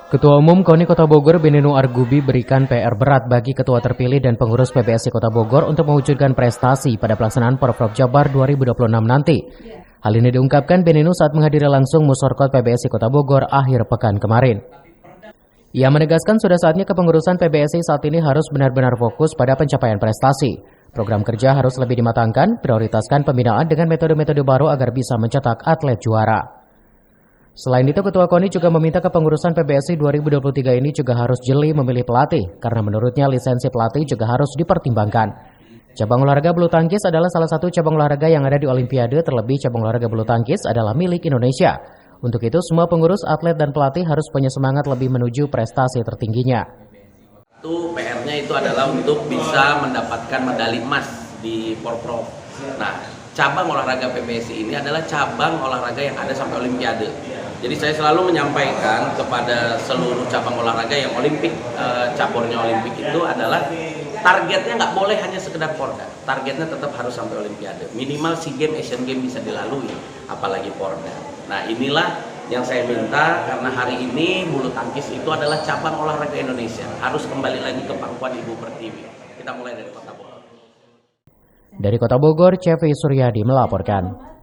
Ketua Umum KONI Kota Bogor Benenu Argubi berikan PR berat bagi Ketua terpilih dan pengurus PBSI Kota Bogor untuk mewujudkan prestasi pada pelaksanaan Porprov Jabar 2026 nanti. Hal ini diungkapkan Benenu saat menghadiri langsung Musorkot PBSI Kota Bogor akhir pekan kemarin. Ia menegaskan sudah saatnya kepengurusan PBSI saat ini harus benar-benar fokus pada pencapaian prestasi. Program kerja harus lebih dimatangkan, prioritaskan pembinaan dengan metode-metode baru agar bisa mencetak atlet juara. Selain itu, Ketua KONI juga meminta kepengurusan PBSI 2023 ini juga harus jeli memilih pelatih, karena menurutnya lisensi pelatih juga harus dipertimbangkan. Cabang olahraga bulu tangkis adalah salah satu cabang olahraga yang ada di Olimpiade, terlebih cabang olahraga bulu tangkis adalah milik Indonesia. Untuk itu, semua pengurus, atlet, dan pelatih harus punya semangat lebih menuju prestasi tertingginya. Itu PR-nya itu adalah untuk bisa mendapatkan medali emas di Porprov. Nah, cabang olahraga PBSI ini adalah cabang olahraga yang ada sampai Olimpiade. Jadi saya selalu menyampaikan kepada seluruh cabang olahraga yang Olimpik, cabornya Olimpik itu adalah targetnya nggak boleh hanya sekedar Porda. Targetnya tetap harus sampai Olimpiade. Minimal SEA Games, Asian Games bisa dilalui, apalagi Porda. Nah, inilah yang saya minta, karena hari ini bulu tangkis itu adalah cabang olahraga Indonesia. Harus kembali lagi ke pangkuan Ibu Pertiwi. Kita mulai dari Kota Bogor. Dari Kota Bogor, CV Suryadi melaporkan.